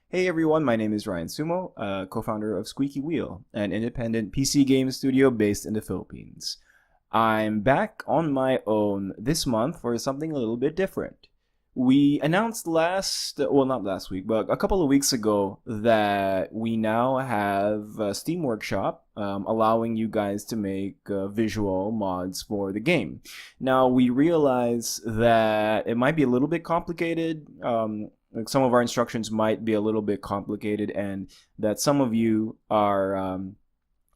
Hey everyone, my name is Ryan Sumo, co-founder of Squeaky Wheel, an independent PC game studio based in the Philippines. I'm back on my own this month for something a little bit different. We announced not last week, but a couple of weeks ago that we now have a Steam Workshop, allowing you guys to make visual mods for the game. Now, we realize that it might be a little bit complicated. Like some of our instructions might be a little bit complicated, and that some of you are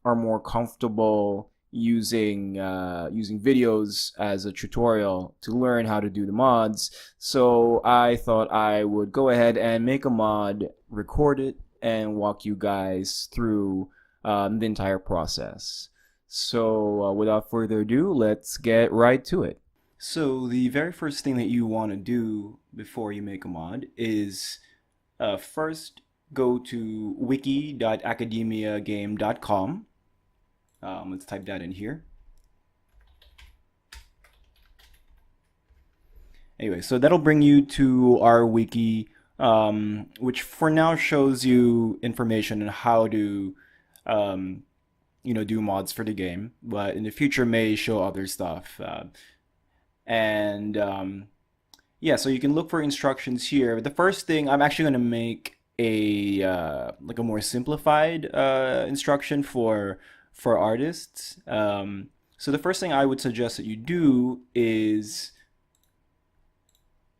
more comfortable using videos as a tutorial to learn how to do the mods. So I thought I would go ahead and make a mod, record it, and walk you guys through the entire process. So without further ado, let's get right to it. So the very first thing that you want to do before you make a mod is first go to wiki.academiagame.com. Let's type that in here. Anyway, so that'll bring you to our wiki, which for now shows you information on how to, do mods for the game, but in the future may show other stuff. And yeah, so you can look for instructions here. The first thing, I'm actually going to make a like a more simplified instruction for artists. So the first thing I would suggest that you do is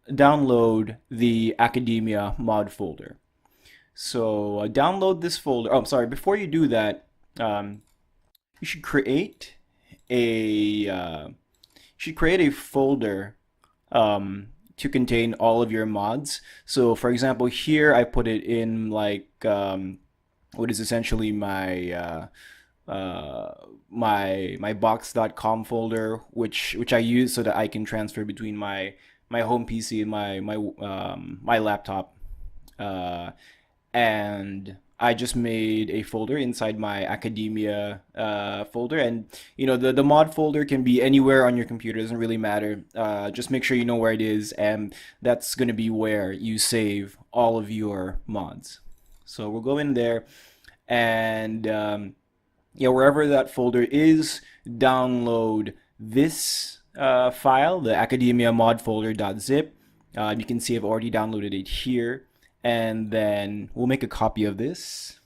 download the Academia mod folder. So download this folder. Oh, I'm sorry. Before you do that, you should create a folder to contain all of your mods. So for example, here I put it in like what is essentially my box.com folder, which I use so that I can transfer between my home PC and my laptop. And I just made a folder inside my academia folder, and the mod folder can be anywhere on your computer. It doesn't really matter. Just make sure you know where it is, and that's going to be where you save all of your mods. So we'll go in there, and yeah, wherever that folder is, download this file, the academia mod folder.zip. You can see I've already downloaded it here. And then we'll make a copy of this.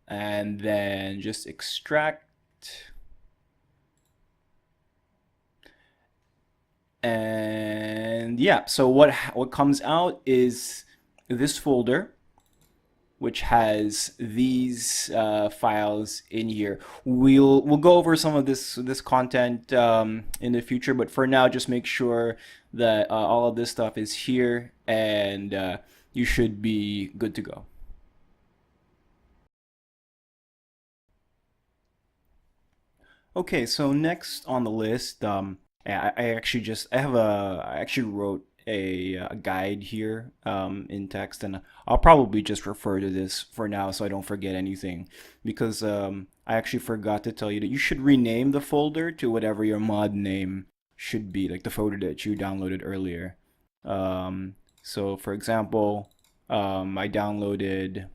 And then just extract. And yeah, so what comes out is this folder, which has these files in here. We'll go over some of this content in the future, but for now, just make sure that all of this stuff is here, and you should be good to go. Okay, so next on the list, I actually wrote a guide here in text, and I'll probably just refer to this for now so I don't forget anything, because I actually forgot to tell you that you should rename the folder to whatever your mod name should be, like the folder that you downloaded earlier. So for example, I downloaded,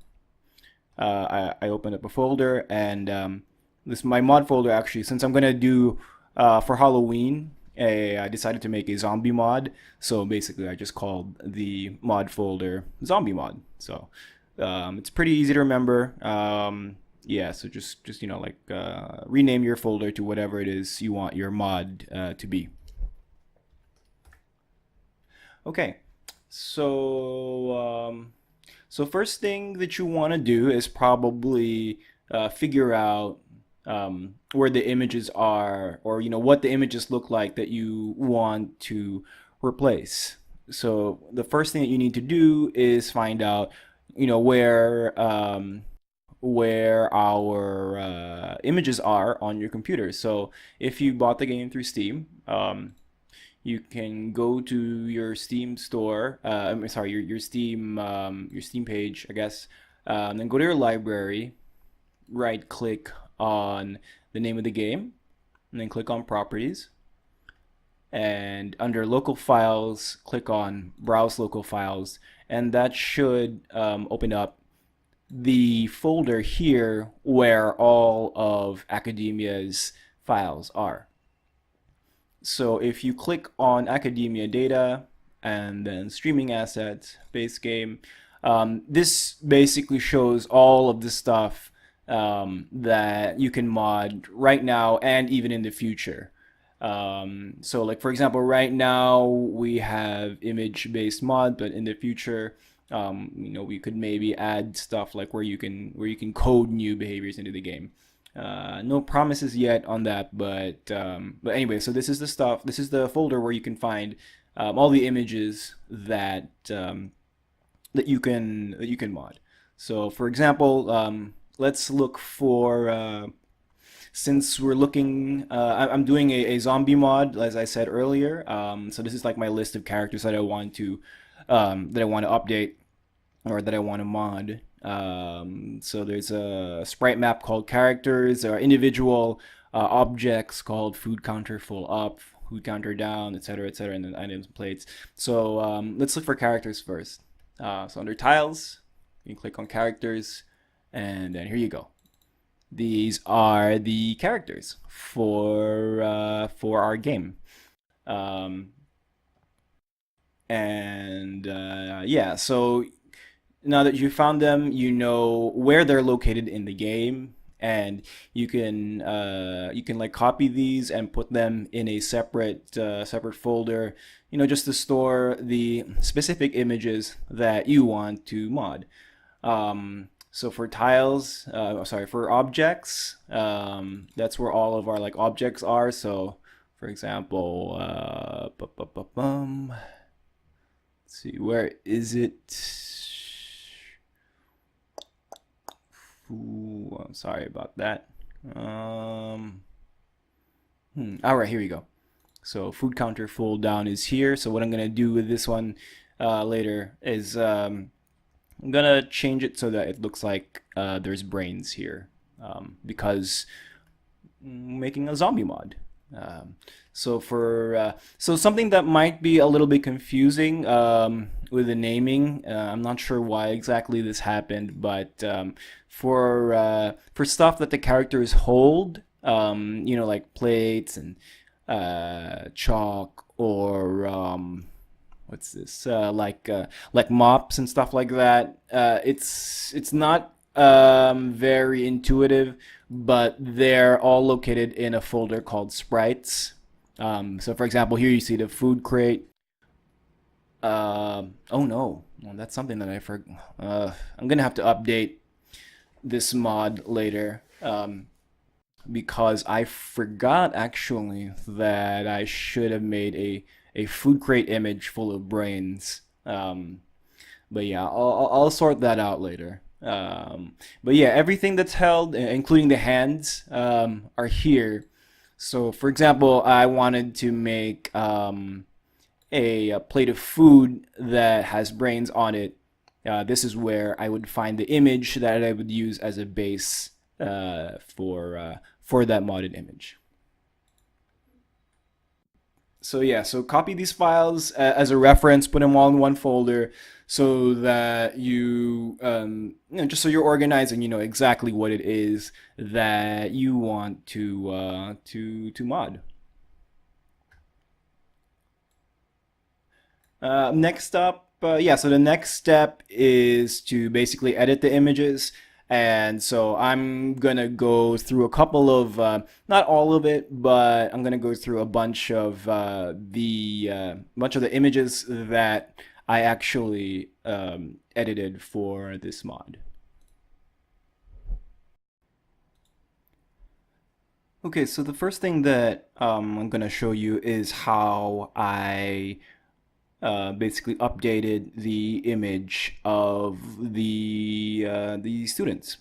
I opened up a folder, and this my mod folder actually, since I'm gonna do for Halloween, I decided to make a zombie mod. So basically, I just called the mod folder zombie mod. So it's pretty easy to remember. Yeah, so just rename your folder to whatever it is you want your mod to be. Okay, so so first thing that you want to do is probably figure out where the images are, or what the images look like that you want to replace. So the first thing that you need to do is find out where our images are on your computer. So if you bought the game through Steam, you can go to your Steam store. I'm sorry, your Steam page, I guess. Then go to your library, right click on the name of the game, and then click on properties. and under local files, click on browse local files, and that should open up the folder here where all of academia's files are. So if you click on academia data and then streaming assets, base game, this basically shows all of the stuff that you can mod right now and even in the future. So like for example, right now we have image-based mod, but in the future, we could maybe add stuff like where you can code new behaviors into the game. No promises yet on that, but anyway, so this is the stuff. This is the folder where you can find all the images that you can mod. So for example, let's look for since we're looking, I'm doing a zombie mod, as I said earlier. So this is like my list of characters that I want to update or that I want to mod. So there's a sprite map called characters, or individual objects called food counter full up, food counter down, etc., etc., and then items and plates. So let's look for characters first. So under tiles, you can click on characters, and then here you go. These are the characters for our game. Um, and yeah, so now that you found them, you know where they're located in the game, and you can like copy these and put them in a separate folder, just to store the specific images that you want to mod. So for tiles, sorry, for objects, that's where all of our like objects are. So for example, let's see, where is it? Ooh, I'm sorry about that. All right, here we go. So food counter full down is here. So what I'm gonna do with this one later is I'm gonna change it so that it looks like there's brains here, because making a zombie mod. So something that might be a little bit confusing with the naming. I'm not sure why exactly this happened, but for stuff that the characters hold, like plates and chalk, or what's this, like mops and stuff like that. It's not very intuitive, but they're all located in a folder called sprites. So for example, here you see the food crate. Oh no, well, that's something that I forgot. I'm gonna have to update this mod later, because I forgot actually that I should have made a food crate image full of brains. But yeah, I'll sort that out later. But yeah, everything that's held, including the hands, are here. So for example, I wanted to make a plate of food that has brains on it. This is where I would find the image that I would use as a base for that modded image. So yeah, so copy these files as a reference, put them all in one folder, so that just so you're organized and you know exactly what it is that you want to mod. Next up, yeah, so the next step is to basically edit the images. And so I'm gonna go through a couple of, not all of it, but I'm gonna go through a bunch of the images that I actually edited for this mod. Okay, so the first thing that I'm gonna show you is how I basically updated the image of the students.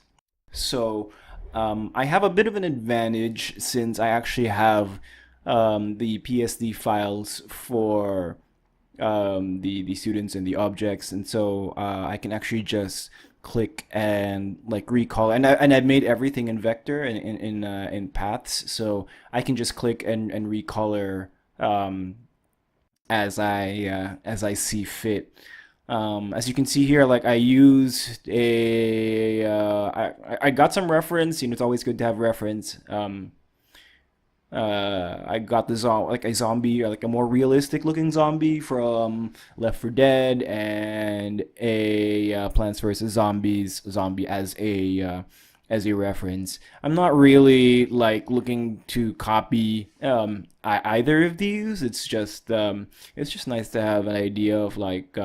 So I have a bit of an advantage since I actually have the PSD files for the students and the objects, and so I can actually just click and like recall, and I've made everything in vector and in paths, so I can just click and recolor um, as I see fit. As you can see here, like I used I got some reference. You know, it's always good to have reference. I got the like a zombie, or like a more realistic looking zombie from Left 4 Dead, and a Plants vs Zombies zombie as a reference. I'm not really like looking to copy either of these. It's just nice to have an idea of like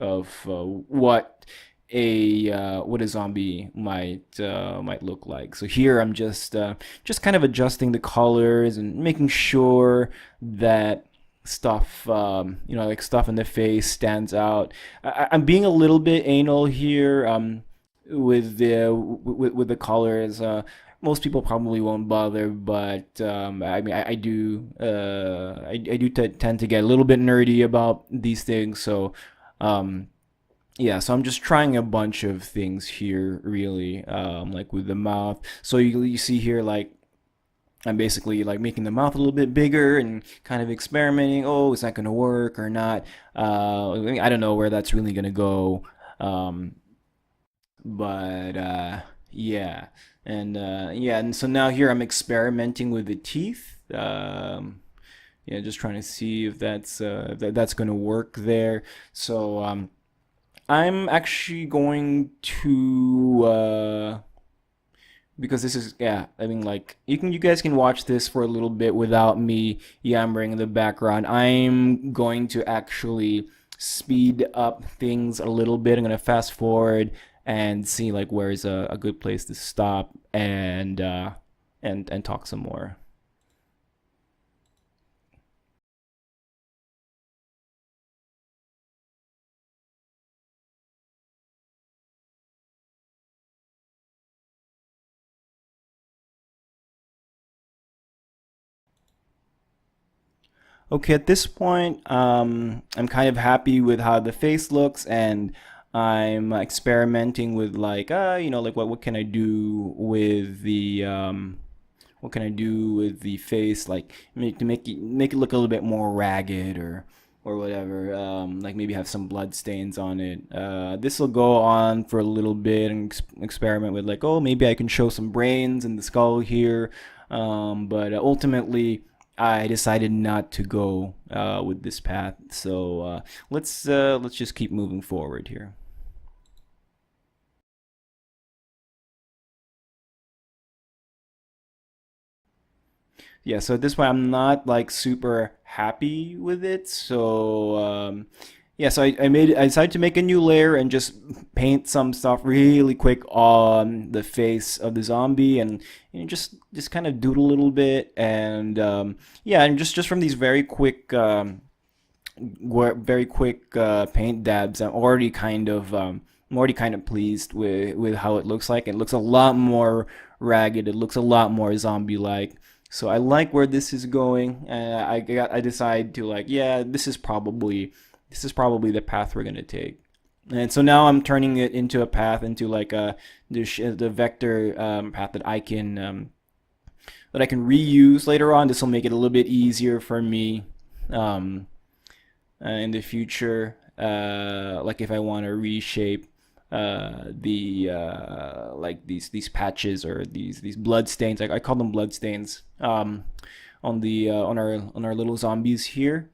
what a zombie might look like. So here I'm just kind of adjusting the colors and making sure that stuff like stuff in the face stands out. I'm being a little bit anal here with the colors. Most people probably won't bother, but I mean, I do tend to get a little bit nerdy about these things. So um, yeah, so I'm just trying a bunch of things here, really, like with the mouth. So you see here, like I'm basically like making the mouth a little bit bigger and kind of experimenting. Oh, is that gonna work or not? I don't know where that's really gonna go. Um, but yeah, and so now here I'm experimenting with the teeth. Yeah, just trying to see if that's gonna work there. So I'm actually going to because this is, yeah, I mean, like you guys can watch this for a little bit without me yammering in the background. I'm going to actually speed up things a little bit. I'm gonna fast forward and see like where's a good place to stop and talk some more. Okay, at this point, I'm kind of happy with how the face looks, and I'm experimenting with like, like what can I do with the what can I do with the face, like to make it look a little bit more ragged or whatever. Like maybe have some blood stains on it. This will go on for a little bit and experiment with like, oh, maybe I can show some brains in the skull here. But ultimately, I decided not to go with this path. So let's just keep moving forward here. Yeah, so at this point I'm not like super happy with it. So yeah, so I decided to make a new layer and just paint some stuff really quick on the face of the zombie, and just kind of doodle a little bit, and yeah, and just from these very quick paint dabs, I'm already kind of pleased with how it looks like. It looks a lot more ragged. It looks a lot more zombie-like. So I like where this is going. I decide to like, yeah, this is probably the path we're gonna take. And so now I'm turning it into a path, into like the vector path that I can reuse later on. This will make it a little bit easier for me um, in the future. Like if I want to reshape the like these patches, or these blood stains. I call them blood stains. On the on our little zombies here.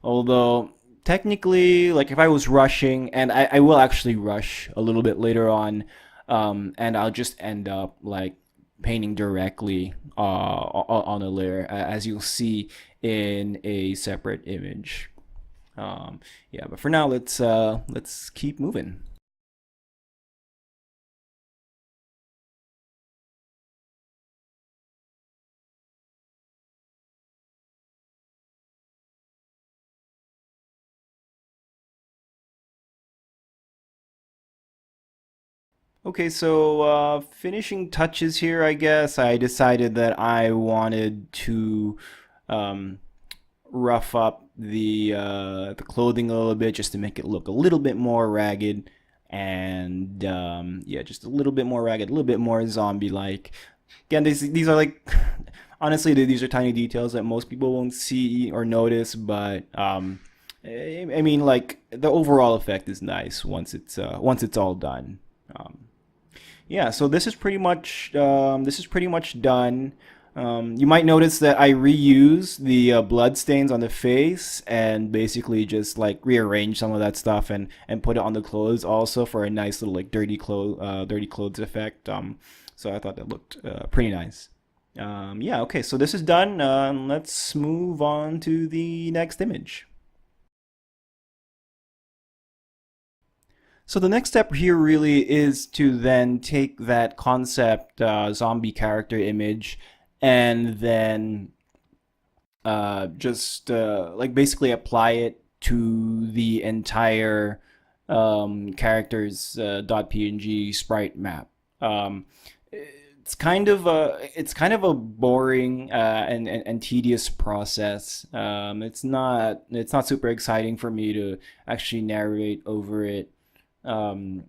Although technically, like if I was rushing, and I will actually rush a little bit later on, and I'll just end up like painting directly on a layer, as you'll see in a separate image. Yeah, but for now, let's keep moving. Okay, so finishing touches here, I guess. I decided that I wanted to um, rough up the clothing a little bit, just to make it look a little bit more ragged, and yeah, just a little bit more ragged, a little bit more zombie-like. Again, these are like honestly these are tiny details that most people won't see or notice, but I mean like the overall effect is nice once it's all done. Um, yeah, so this is pretty much done. You might notice that I reuse the blood stains on the face and basically just like rearrange some of that stuff and put it on the clothes also for a nice little like dirty clothes effect. So I thought that looked pretty nice. Yeah, okay, so this is done. Let's move on to the next image. So the next step here really is to then take that concept zombie character image and then just like basically apply it to the entire characters .png sprite map. It's kind of a boring and tedious process. It's not super exciting for me to actually narrate over it. For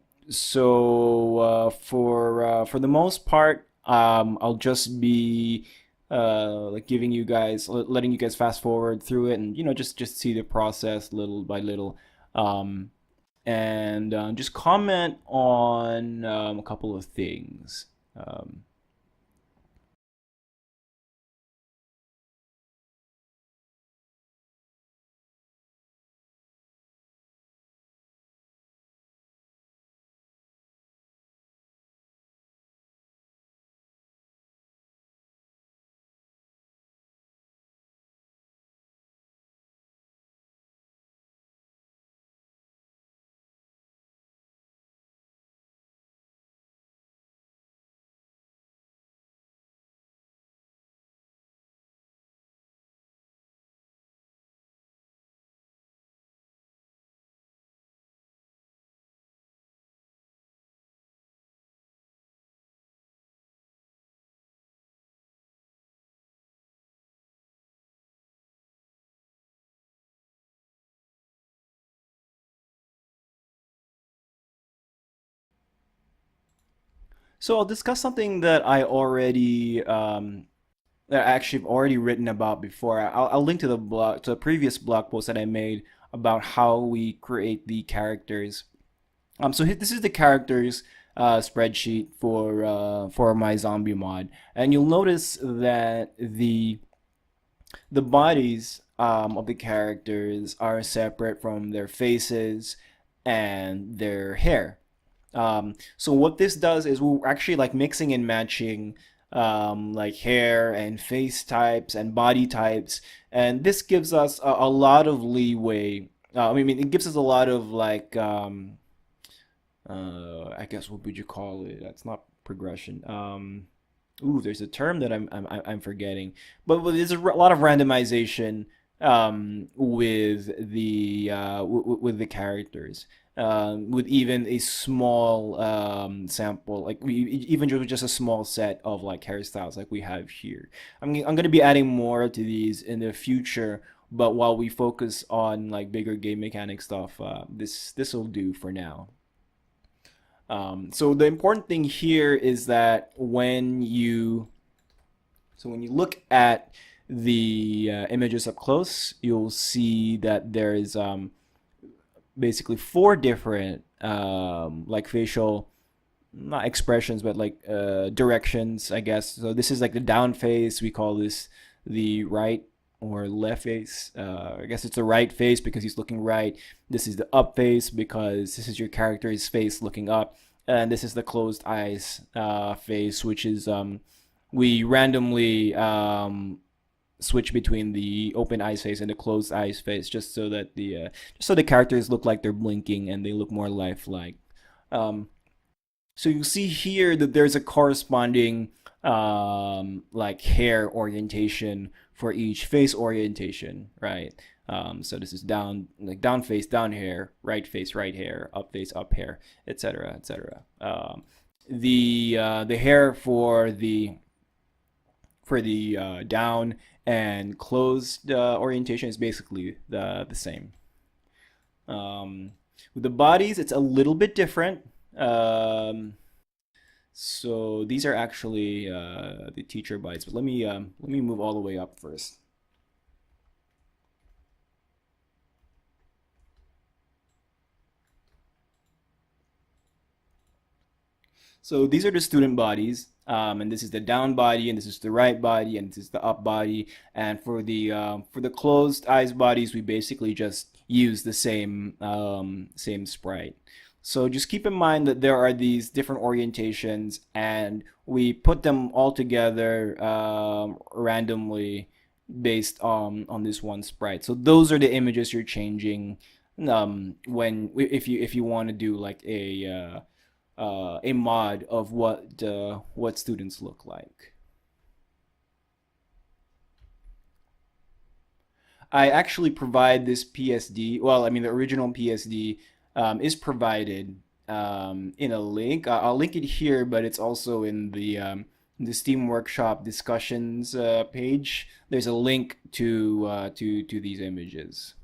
the most part, I'll just be like giving you guys, letting you guys fast forward through it, and just see the process little by little, um, and just comment on a couple of things. Um, so I'll discuss something that I already that I actually have already written about before. I'll link to the blog to a previous blog post that I made about how we create the characters. So this is the characters spreadsheet for my zombie mod, and you'll notice that the bodies of the characters are separate from their faces and their hair. So what this does is we're actually like mixing and matching like hair and face types and body types, and this gives us a lot of leeway. I mean, it gives us a lot of like I guess what would you call it? That's not progression. Ooh, there's a term that I'm forgetting, but there's a lot of randomization with the with the characters. With even a small sample, like even just a small set of like hairstyles, like we have here. I'm gonna be adding more to these in the future, but while we focus on like bigger game mechanic stuff, this will do for now. So the important thing here is that when you look at the images up close, you'll see that there is basically four different like facial, not expressions, but like directions, I guess. So this is like the down face. We call this the right or left face. I guess it's the right face because he's looking right. This is the up face because this is your character's face looking up, and this is the closed eyes face, which is we randomly switch between the open eyes face and the closed eyes face, just so that the just so the characters look like they're blinking and they look more lifelike. Um, so you see here that there's a corresponding like hair orientation for each face orientation, right? So this is down, like down face, down hair, right face, right hair, up face, up hair, etc., etc. The hair for the down and closed orientation is basically the same. With the bodies, it's a little bit different. Um, So these are actually the teacher bytes, but let me move all the way up first. So these are the student bodies, and this is the down body, and this is the right body, and this is the up body. And for the closed eyes bodies, we basically just use the same sprite. So just keep in mind that there are these different orientations, and we put them all together randomly based on this one sprite. So those are the images you're changing when if you want to do like a mod of what students look like. I actually provide this PSD. Well, I mean the original PSD is provided in a link. I'll link it here, but it's also in the Steam Workshop discussions page. There's a link to these images.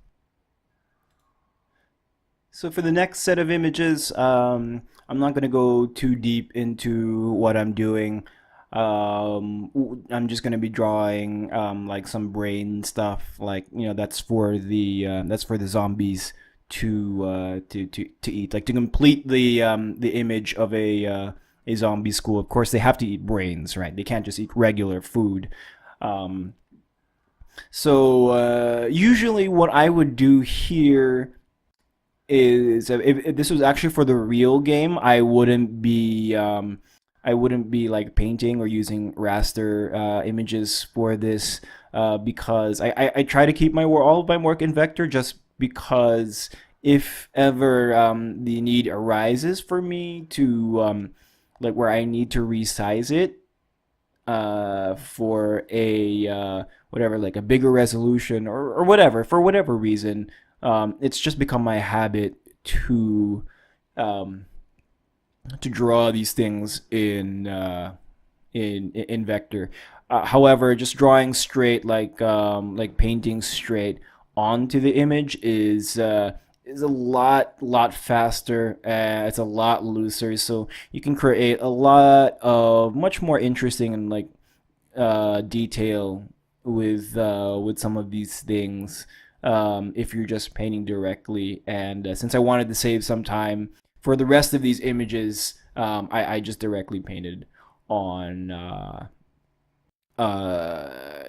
So for the next set of images, I'm not going to go too deep into what I'm doing. I'm just going to be drawing like some brain stuff, like that's for the zombies to eat, like to complete the image of a zombie school. Of course, they have to eat brains, right? They can't just eat regular food. Um, so usually, what I would do here is if this was actually for the real game, I wouldn't be like painting or using raster images for this because I try to keep my all of my work in vector just because if ever the need arises for me to like where I need to resize it for a whatever, like a bigger resolution or whatever, for whatever reason, it's just become my habit um, to draw these things in vector. However, just drawing straight, like painting straight onto the image is a lot faster. It's a lot looser, so you can create a lot of much more interesting and like detail with some of these things if you're just painting directly. And since I wanted to save some time for the rest of these images, I just directly painted on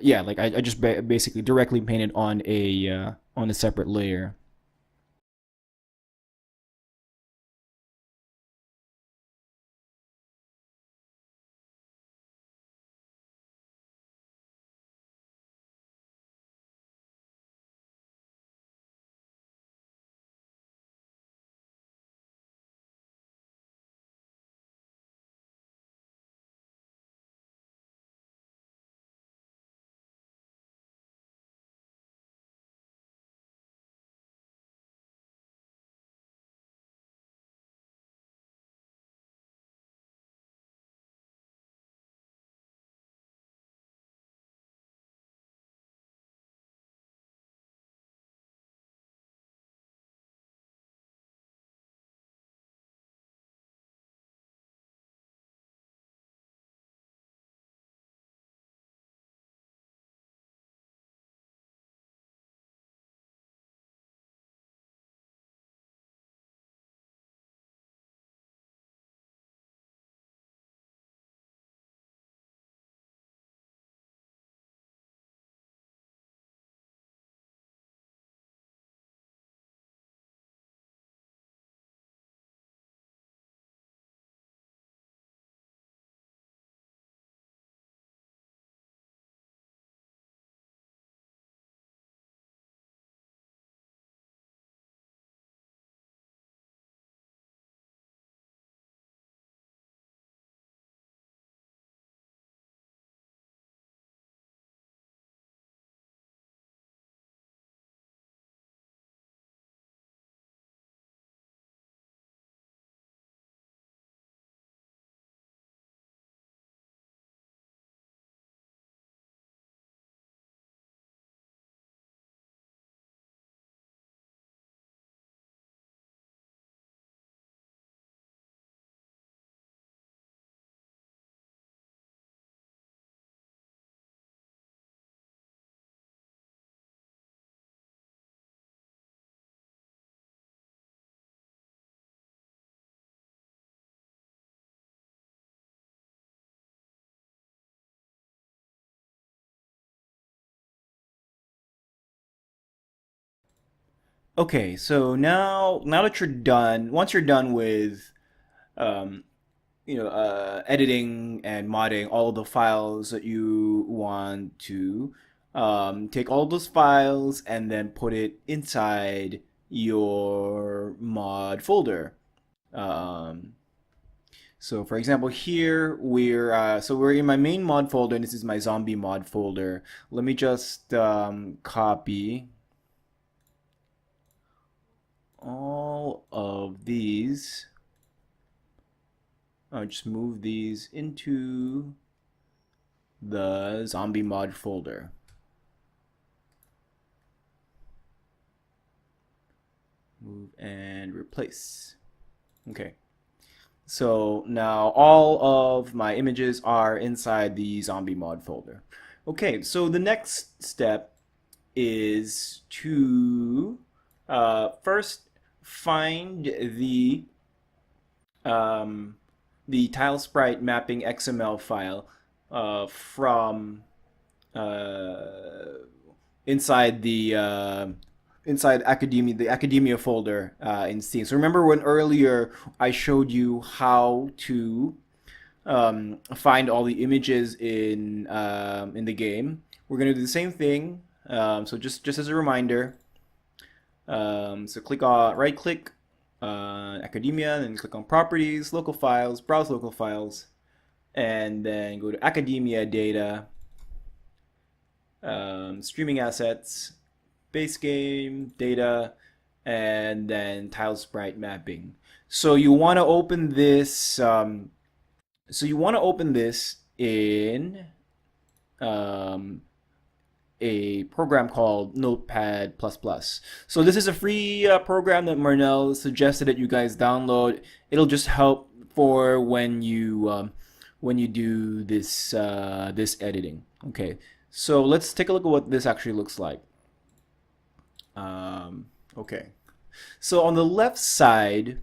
yeah, like I just basically directly painted on a separate layer. Okay, so now that you're done, once you're done with um, editing and modding all the files that you want to take all those files and then put it inside your mod folder. Um, so for example, here we're in my main mod folder, and this is my zombie mod folder. Let me just copy all of these. I'll just move these into the zombie mod folder. Move and replace. Okay. So now all of my images are inside the zombie mod folder. Okay, so the next step is to first find the tile sprite mapping XML file from inside the academia folder in Steam. So remember when earlier I showed you how to find all the images in the game? We're gonna do the same thing. So just as a reminder, so click on right click academia, then click on properties, local files, browse local files, and then go to academia data, streaming assets, base game data, and then tile sprite mapping. So you want to open this. In a program called Notepad++. So this is a free program that Marnell suggested that you guys download. It'll just help for when you do this editing. Okay, so let's take a look at what this actually looks like. Okay, so on the left side,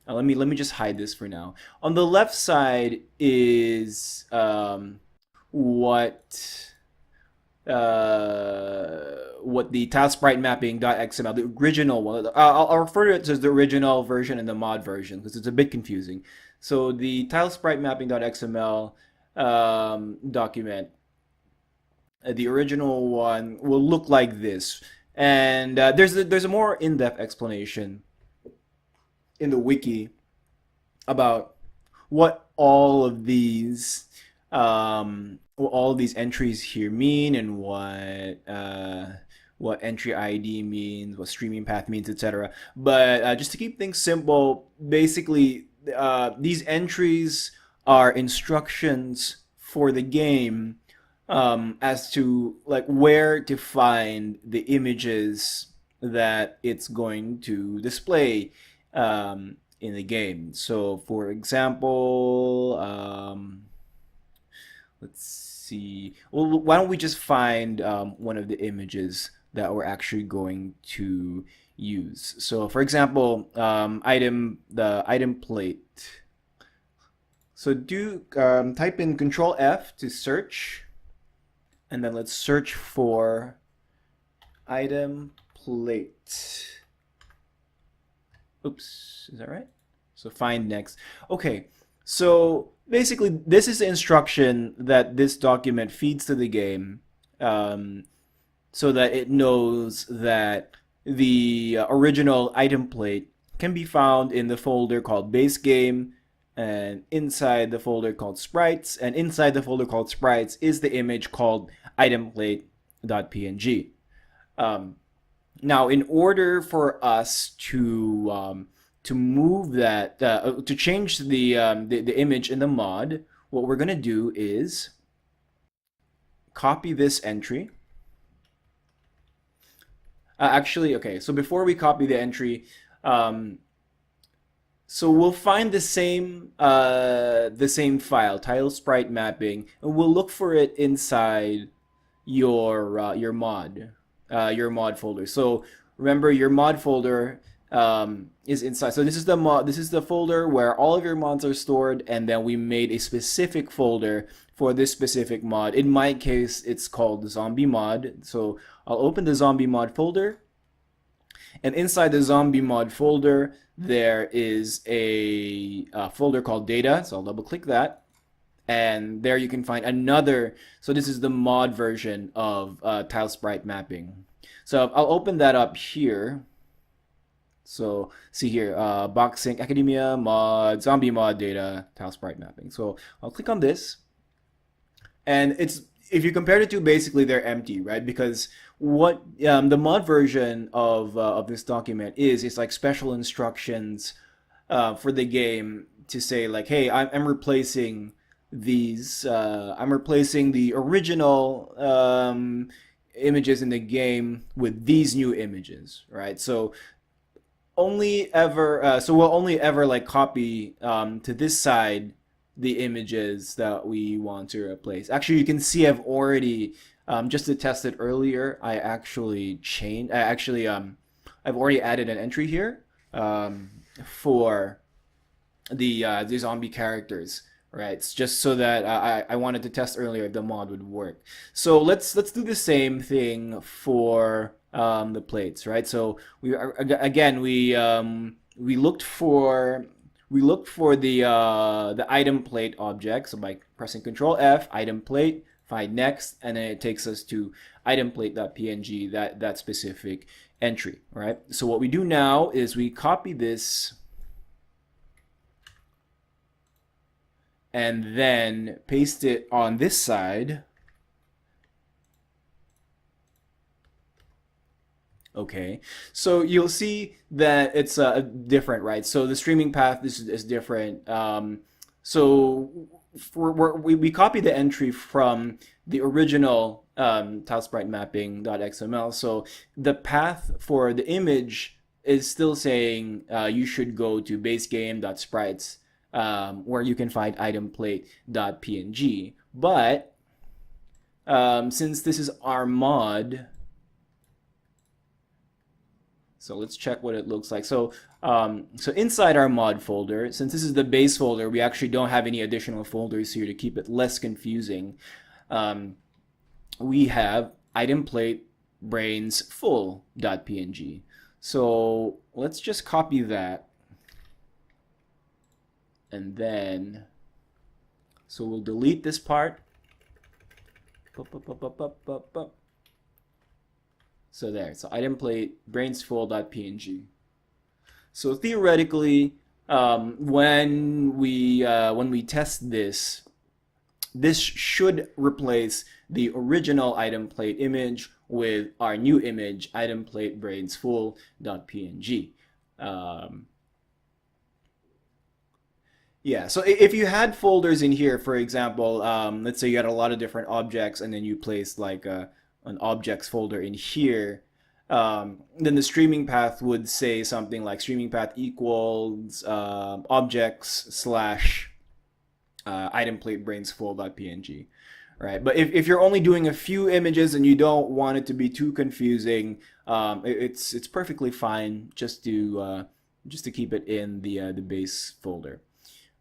let me just hide this for now. On the left side is what the tile sprite mapping.xml, the original one. I'll refer to it as the original version and the mod version because it's a bit confusing. So the tile sprite mapping.xml document, the original one will look like this, and there's a more in-depth explanation in the wiki about what all these entries here mean, and what entry ID means, what streaming path means, etc. But just to keep things simple, basically these entries are instructions for the game as to like where to find the images that it's going to display in the game. So for example, let's see. Well, why don't we just find one of the images that we're actually going to use? So, for example, the item plate. So type in Control F to search, and then let's search for item plate. Oops, is that right? So find next. Okay, so basically, this is the instruction that this document feeds to the game, so that it knows that the original item plate can be found in the folder called base game, and inside the folder called sprites, and inside the folder called sprites is the image called itemplate.png. Now, in order for us to move that to change the image in the mod, what we're gonna do is copy this entry. Actually, okay. So before we copy the entry, so we'll find the same file, tile sprite mapping, and we'll look for it inside your mod folder. So remember, your mod folder is inside. So this is the mod. This is the folder where all of your mods are stored, and then we made a specific folder for this specific mod. In my case, it's called zombie mod. So I'll open the zombie mod folder, And inside the zombie mod folder, there is a folder called data. So I'll double click that. And there you can find another. So this is the mod version of tile sprite mapping. So I'll open that up here. So see here, boxing, academia, mod, zombie mod data, tile sprite mapping. So I'll click on this. And it's, if you compare the two, basically they're empty, right? Because what the mod version of this document is like special instructions for the game to say like, hey, I'm replacing these. I'm replacing the original images in the game with these new images, right? So only ever, so we'll only ever like copy to this side the images that we want to replace. Actually, you can see I've already, just to test it earlier, I actually changed, I've already added an entry here for the zombie characters, right? It's just so that I wanted to test earlier if the mod would work. So let's do the same thing for the plates, right? So we are, again, we looked for the item plate object. So by pressing Control F, item plate, find next, and then it takes us to item plate.png, that specific entry, right? So what we do now is we copy this and then paste it on this side. Okay, so you'll see that it's different, right? So the streaming path is different. So we copy the entry from the original tile sprite mapping.xml. So the path for the image is still saying you should go to basegame.sprites, where you can find itemplate.png. But since this is our mod, so let's check what it looks like. So so inside our mod folder, since this is the base folder, we actually don't have any additional folders here to keep it less confusing. We have itemplate brains full.png. So let's just copy that. And then, so we'll delete this part. So there, so item plate brainsfull.png. So theoretically, when we test this, this should replace the original item plate image with our new image, item plate brainsfull.png. Yeah, so if you had folders in here, for example, let's say you had a lot of different objects and then you placed like an objects folder in here, then the streaming path would say something like streaming path equals objects slash item plate brainsfull.png, right? But if you're only doing a few images and you don't want it to be too confusing, it's perfectly fine just to keep it in the base folder.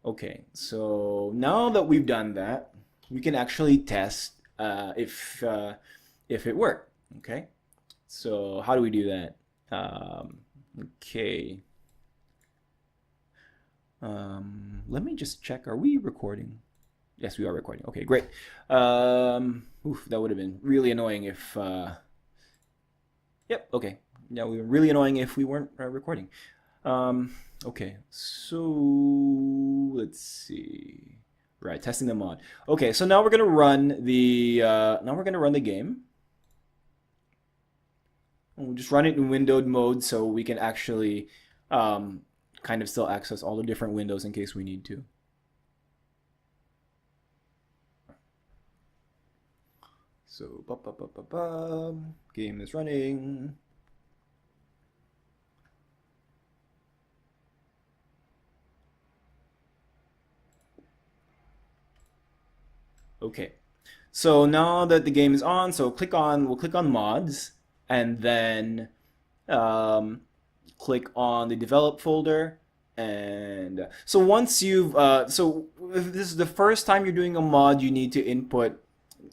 Okay, so now that we've done that, we can actually test if it worked. Okay, so how do we do that? Okay, let me just check. Are we recording? Yes, we are recording. Okay, great. Oof, that would have been really annoying if. Yep. Okay. Yeah, we were really annoying if we weren't recording. Okay, so let's see. Right, testing the mod. Okay, so now we're gonna run the game. And we'll just run it in windowed mode so we can actually kind of still access all the different windows in case we need to. So game is running. Okay, so now that the game is on, so we'll click on mods, and then click on the develop folder. And so once you've, so if this is the first time you're doing a mod, you need to input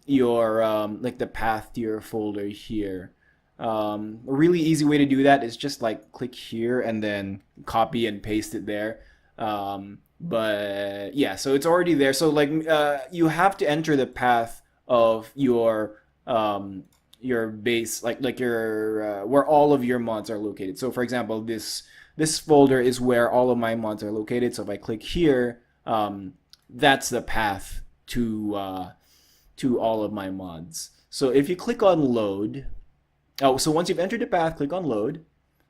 your like the path to your folder here. A really easy way to do that is just like click here and then copy and paste it there. But yeah, so it's already there. So like you have to enter the path of your base, like your where all of your mods are located. So for example, this folder is where all of my mods are located. So if I click here, that's the path to all of my mods. So if you click on load, so once you've entered the path, click on load,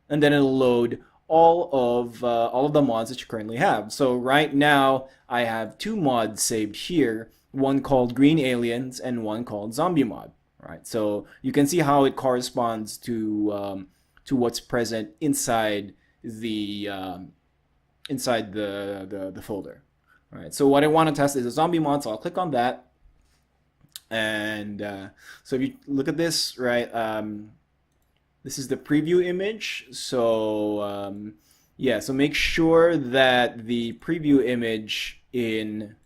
and then it'll load all of the mods that you currently have. So right now I have two mods saved here, one called Green Aliens and one called Zombie Mod. Right, so you can see how it corresponds to what's present inside the folder. All right, so what I want to test is a zombie mod, so I'll click on that. And so if you look at this, right, this is the preview image. So yeah, so make sure that the preview image in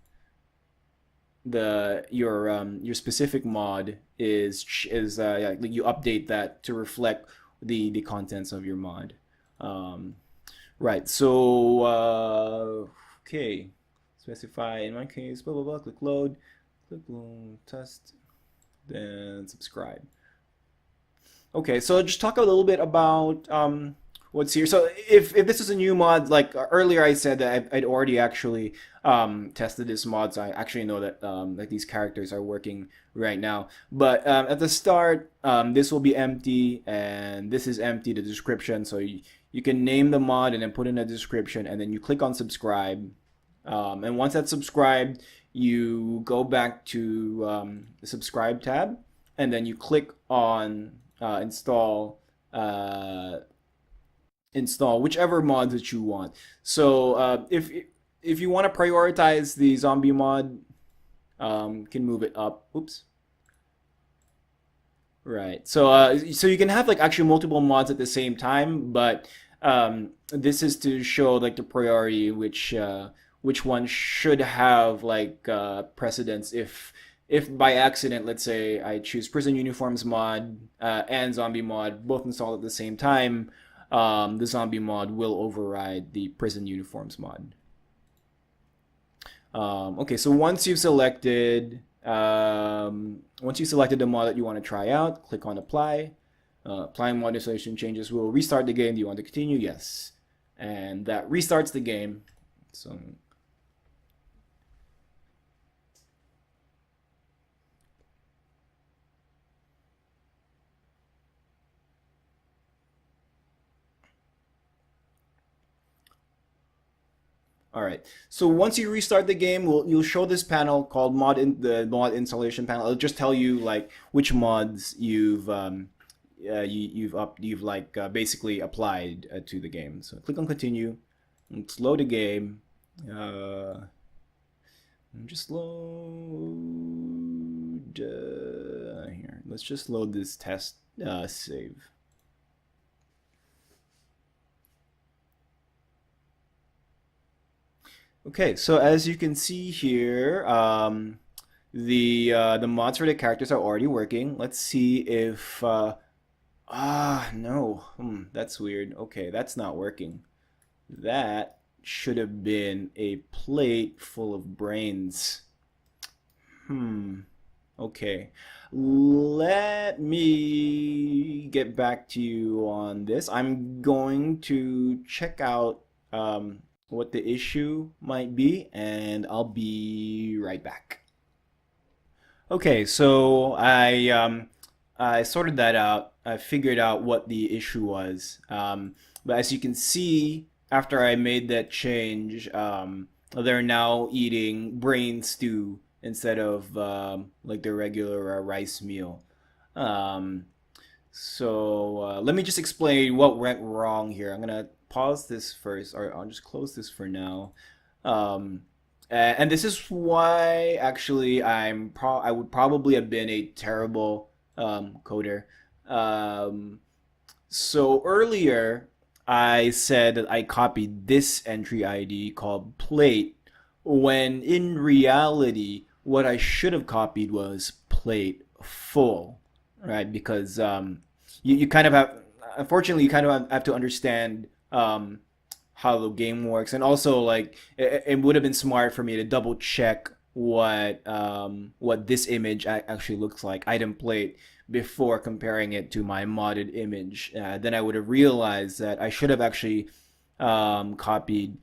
your specific mod is yeah, you update that to reflect the contents of your mod. Right. So okay, specify in my case, blah blah blah. Click load, test, then subscribe. Okay, so just talk a little bit about what's here. So if this is a new mod, like earlier I said that I'd already actually tested this mod, so I actually know that like these characters are working right now. But at the start, this will be empty, and this is empty, the description. So you can name the mod and then put in a description, and then you click on subscribe. And once that's subscribed, you go back to the subscribe tab, and then you click on install whichever mods that you want. So if you want to prioritize the zombie mod, can move it up. Oops. Right. So you can have like actually multiple mods at the same time, but this is to show like the priority which one should have like precedence if by accident, let's say I choose prison uniforms mod and zombie mod both installed at the same time, the zombie mod will override the prison uniforms mod. Okay, so once you've selected the mod that you want to try out, click on apply. Applying mod installation changes will restart the game. Do you want to continue? Yes. And that restarts the game. So all right. So once you restart the game, you'll show this panel called the mod installation panel. It'll just tell you like which mods you've like basically applied to the game. So click on continue. Let's load the game. Just load here. Let's just load this test save. Okay, so as you can see here, the mods for the characters are already working. Let's see if no, that's weird. Okay, that's not working. That should have been a plate full of brains. Okay. Let me get back to you on this. I'm going to check out what the issue might be, and I'll be right back. Okay, so I sorted that out. I figured out what the issue was. But as you can see, after I made that change, they're now eating brain stew instead of like their regular rice meal. Um, so let me just explain what went wrong here. I'm gonna pause this first, or I'll just close this for now. Um, and this is why actually I would probably have been a terrible coder. Um, so earlier I said that I copied this entry ID called plate, when in reality what I should have copied was plate full, right? Because you kind of have, unfortunately, you kind of have to understand how the game works, and also like it would have been smart for me to double check what this image actually looks like, item plate, before comparing it to my modded image. Then I would have realized that I should have actually copied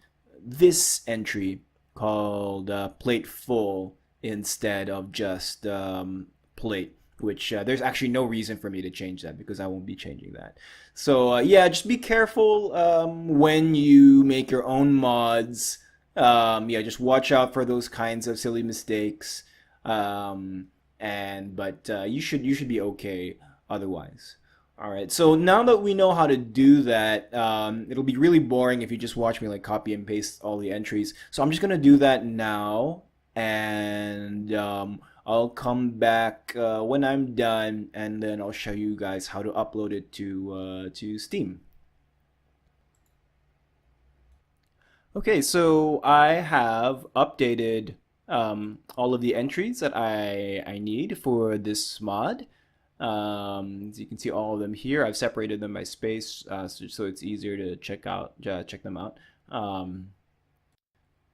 this entry called plate full instead of just plate, which there's actually no reason for me to change that because I won't be changing that. So yeah, just be careful when you make your own mods. Yeah, just watch out for those kinds of silly mistakes. And but you should be okay otherwise. All right. So now that we know how to do that, it'll be really boring if you just watch me like copy and paste all the entries. So I'm just gonna do that now, and I'll come back when I'm done, and then I'll show you guys how to upload it to Steam. Okay, so I have updated all of the entries that I need for this mod. As you can see all of them here. I've separated them by space so it's easier to check them out.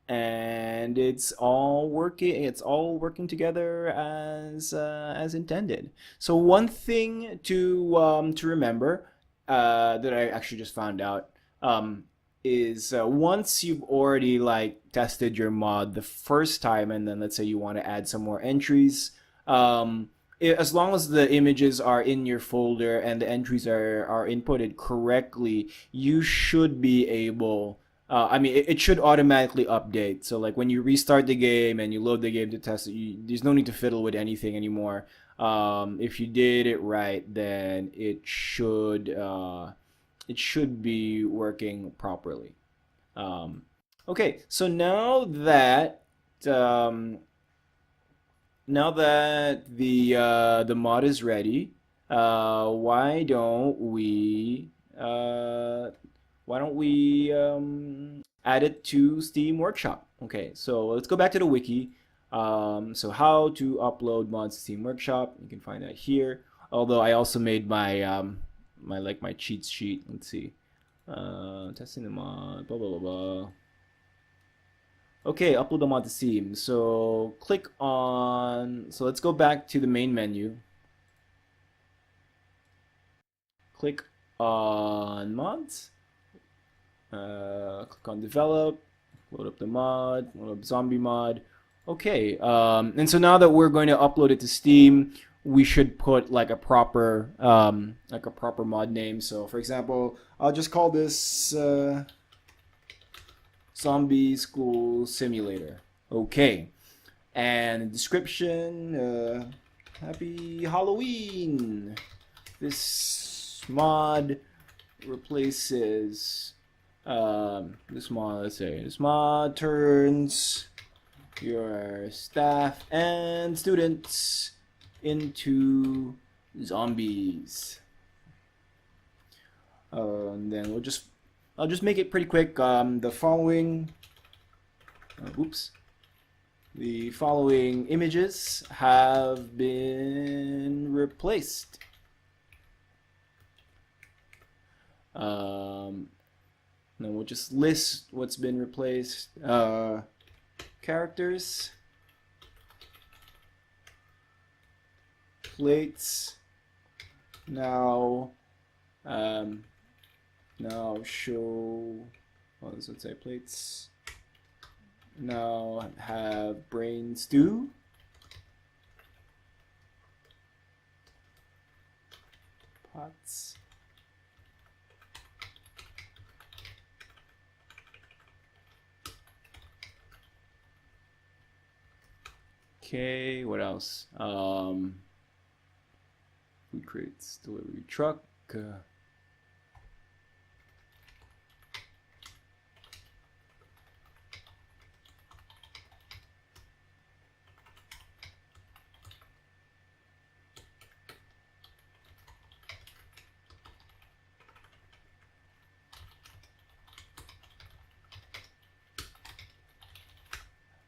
And it's all working together as intended. So one thing to remember that I actually just found out is once you've already like tested your mod the first time, and then let's say you want to add some more entries, as long as the images are in your folder and the entries are inputted correctly, you should be able. I mean, it should automatically update. So like when you restart the game and you load the game to test it, there's no need to fiddle with anything anymore. If you did it right, then it should be working properly. Okay, so now that the mod is ready, why don't we add it to Steam Workshop? Okay, so let's go back to the wiki. So how to upload mods to Steam Workshop? You can find that here. Although I also made my cheat sheet. Let's see. Testing the mod. Blah blah blah blah. Okay, upload the mod to Steam. So click on. So let's go back to the main menu. Click on mods. Click on develop. Load up the mod. Load up zombie mod. Okay. And so now that we're going to upload it to Steam, we should put like a proper mod name. So for example, I'll just call this Zombie School Simulator. Okay. And description, Happy Halloween. This mod replaces this mod turns your staff and students into zombies. And then I'll just make it pretty quick. The following images have been replaced. Then we'll just list what's been replaced. Characters, plates. Now show. Well, this would say plates. Now have brain stew. Pots. Okay, what else? Food crates, delivery truck.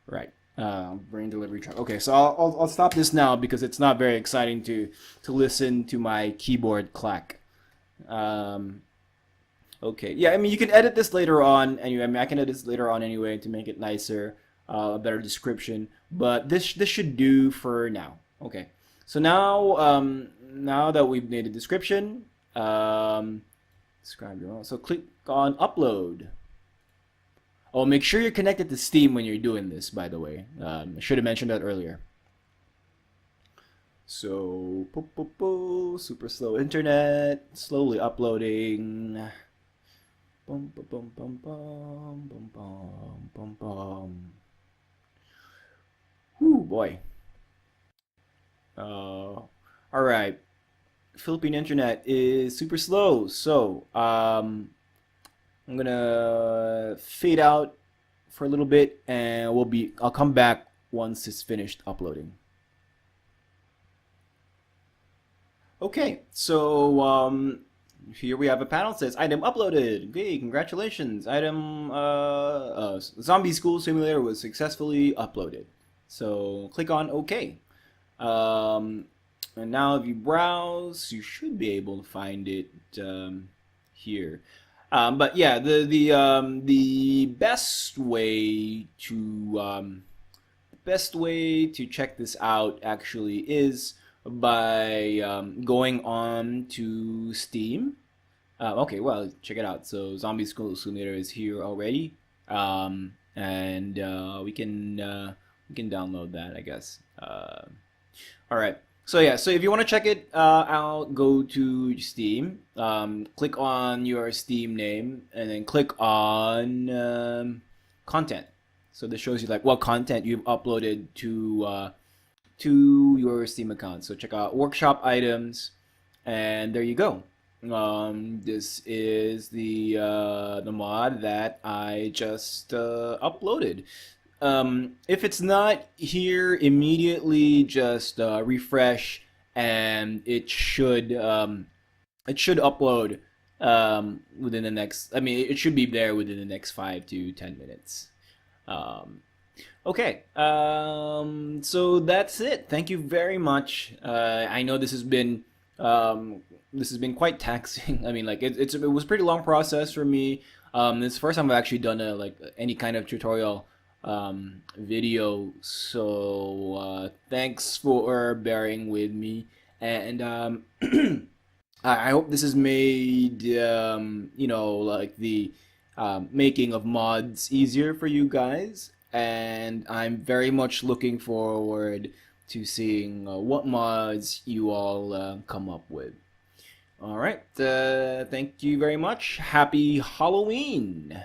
Right. Brain delivery truck. Okay, so I'll stop this now because it's not very exciting to listen to my keyboard clack. Okay, yeah, I mean you can edit this later on anyway. I mean I can edit this later on anyway to make it nicer, a better description. But this should do for now. Okay, so now that we've made a description, describe your own. So click on upload. Oh, make sure you're connected to Steam when you're doing this. By the way, I should have mentioned that earlier. So, super slow internet, slowly uploading. Bum, bum, bum, bum, bum, bum, bum, bum, bum. Whew, boy. All right. Philippine internet is super slow, so I'm gonna fade out for a little bit, and I'll come back once it's finished uploading. Okay, so here we have a panel that says item uploaded. Okay, congratulations. Item Zombie School Simulator was successfully uploaded. So click on OK. And now if you browse, you should be able to find it here. But yeah, the best way to check this out actually is by going on to Steam. Okay, well, check it out. So Zombie School Simulator is here already, and we can download that, I guess. All right. So yeah, so if you want to check it out, go to Steam, click on your Steam name, and then click on content. So this shows you like what content you've uploaded to your Steam account. So check out workshop items, and there you go. This is the mod that I just uploaded. If it's not here immediately, just refresh, and it should upload within the next. I mean, it should be there within the next 5 to 10 minutes. Okay, so that's it. Thank you very much. I know this has been quite taxing. I mean, like it was a pretty long process for me. This is the first time I've actually done any kind of tutorial video. So thanks for bearing with me, and I hope this has made like the making of mods easier for you guys. And I'm very much looking forward to seeing what mods you all come up with. All right, thank you very much. Happy Halloween!